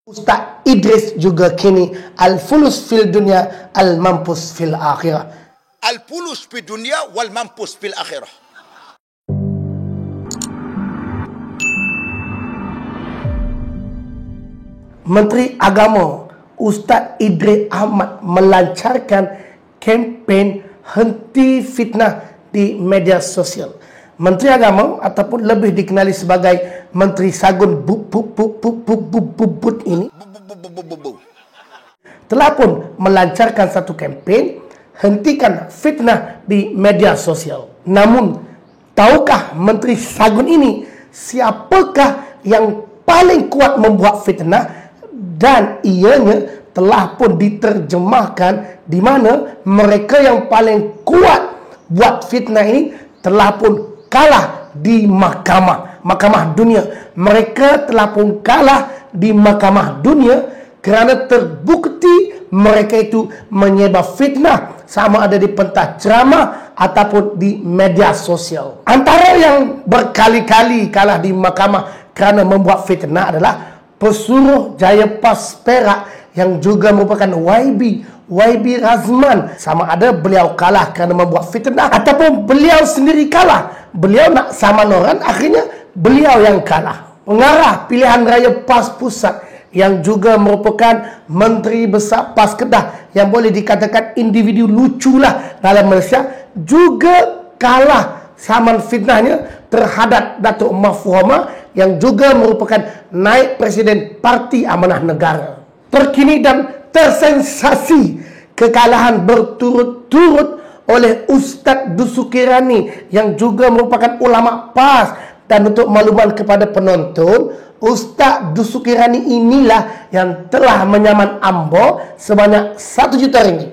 Ustaz Idris juga kini al-fulus fil dunia al-mampus fil akhirah. Al-fulus fil dunia wal mampus fil akhirah. Menteri Agama Ustaz Idris Ahmad melancarkan kempen henti fitnah di media sosial. Menteri Agama ataupun lebih dikenali sebagai Menteri Sagun ini telah pun melancarkan satu kempen hentikan fitnah di media sosial. Namun, tahukah Menteri Sagun ini siapakah yang paling kuat membuat fitnah? Dan ianya telah pun diterjemahkan di mana mereka yang paling kuat buat fitnah ini telah pun kalah di mahkamah dunia. Mereka telah pun kalah di mahkamah dunia kerana terbukti mereka itu menyebar fitnah, sama ada di pentas ceramah ataupun di media sosial. Antara yang berkali-kali kalah di mahkamah kerana membuat fitnah adalah Pesuruh Jaya Pas Perak yang juga merupakan YB Razman. Sama ada beliau kalah kerana membuat fitnah ataupun beliau sendiri kalah. Beliau nak saman orang, akhirnya beliau yang kalah. Pengarah pilihan raya PAS Pusat yang juga merupakan Menteri Besar PAS Kedah yang boleh dikatakan individu luculah dalam Malaysia juga kalah saman fitnahnya terhadap Datuk Mahfuhamah yang juga merupakan naib Presiden Parti Amanah Negara. Terkini dan tersensasi kekalahan berturut-turut oleh Ustaz Dusukirani yang juga merupakan ulama PAS. Dan untuk makluman kepada penonton, Ustaz Dusukirani inilah yang telah menyaman ambo sebanyak 1 juta ringgit.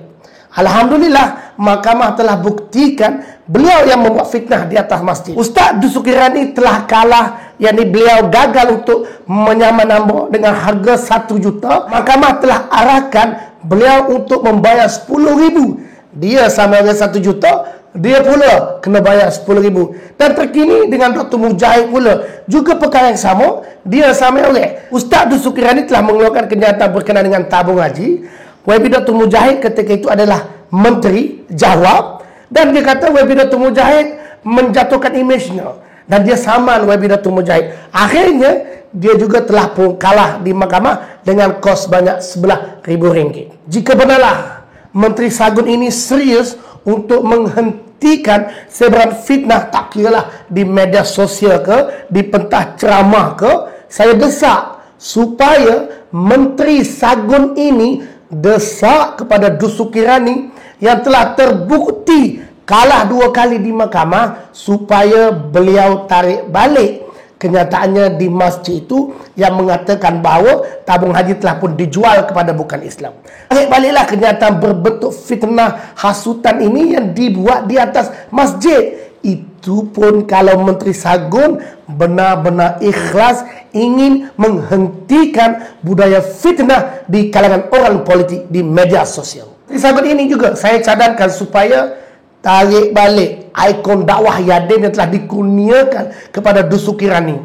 Alhamdulillah, mahkamah telah buktikan beliau yang membuat fitnah di atas masjid. Ustaz Dusukirani telah kalah, yakni beliau gagal untuk menyaman ambo dengan harga 1 juta. Mahkamah telah arahkan beliau untuk membayar 10,000. Dia sama dengan 1 juta, dia pula kena bayar 10,000. Dan terkini dengan Dr. Mujahid pula juga perkara yang sama, dia sama oleh Ustaz Dusukirani telah mengeluarkan kenyataan berkenaan dengan tabung haji. YB Dr. Mujahid ketika itu adalah menteri jawab, dan dia kata YB Dr. Mujahid menjatuhkan imejnya dan dia saman YB Dr. Mujahid. Akhirnya dia juga telah pun kalah di mahkamah dengan kos banyak 11,000 ringgit. Jika benarlah Menteri Sagun ini serius untuk menghentikan sebaran fitnah, tak kiralah di media sosial ke, di pentas ceramah ke, saya desak supaya Menteri Sagun ini desak kepada Dusukirani yang telah terbukti kalah 2 kali di mahkamah supaya beliau tarik balik kenyataannya di masjid itu yang mengatakan bahawa tabung haji telah pun dijual kepada bukan Islam. Tarik baliklah kenyataan berbentuk fitnah hasutan ini yang dibuat di atas masjid. Itu pun kalau Menteri Sagun benar-benar ikhlas ingin menghentikan budaya fitnah di kalangan orang politik di media sosial. Menteri Sagun ini juga saya cadangkan supaya tarik balik ikon dakwah Yadin yang telah dikurniakan kepada Dusukirani.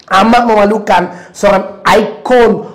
Amat memalukan seorang ikon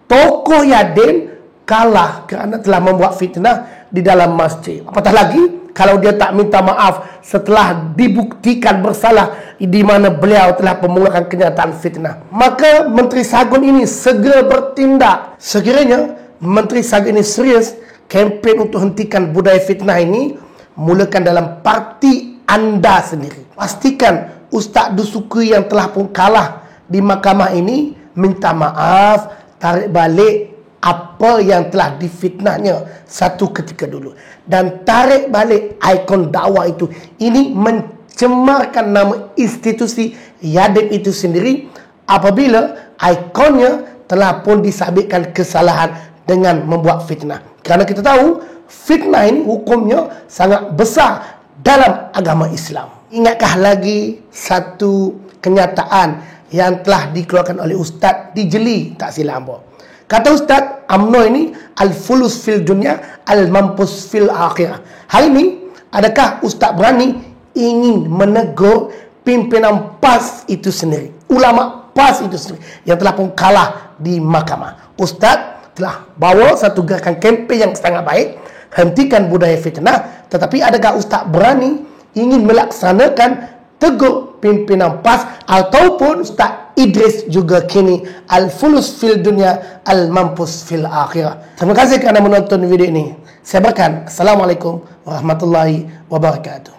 tokoh Yadin kalah kerana telah membuat fitnah di dalam masjid. Apatah lagi kalau dia tak minta maaf setelah dibuktikan bersalah di mana beliau telah memulakan kenyataan fitnah. Maka Menteri Sagun ini segera bertindak. Sekiranya Menteri Sagun ini serius kempen untuk hentikan budaya fitnah ini, mulakan dalam parti anda sendiri. Pastikan Ustaz Dusukri yang telah pun kalah di mahkamah ini minta maaf, tarik balik apa yang telah difitnahnya satu ketika dulu, dan tarik balik ikon dakwah itu. Ini mencemarkan nama institusi Yadin itu sendiri apabila ikonnya telah pun disabitkan kesalahan dengan membuat fitnah. Kerana kita tahu fitnah ini hukumnya sangat besar dalam agama Islam. Ingatkah lagi satu kenyataan yang telah dikeluarkan oleh Ustaz di Jeli, tak silap ambo. Kata Ustaz, UMNO ini al-fulus fil dunia, al-mampus fil akhirah. Hari ini, adakah Ustaz berani ingin menegur pimpinan PAS itu sendiri? Ulama PAS itu sendiri yang telah pun kalah di mahkamah. Ustaz telah bawa satu gerakan kempen yang sangat baik, hentikan budaya fitnah. Tetapi adakah Ustaz berani ingin melaksanakan tegur pimpinan PAS ataupun Ustaz Idris juga kini al-fulus fil dunia, al-mampus fil akhirah? Terima kasih kerana menonton video ini. Saya Barkan. Assalamualaikum warahmatullahi wabarakatuh.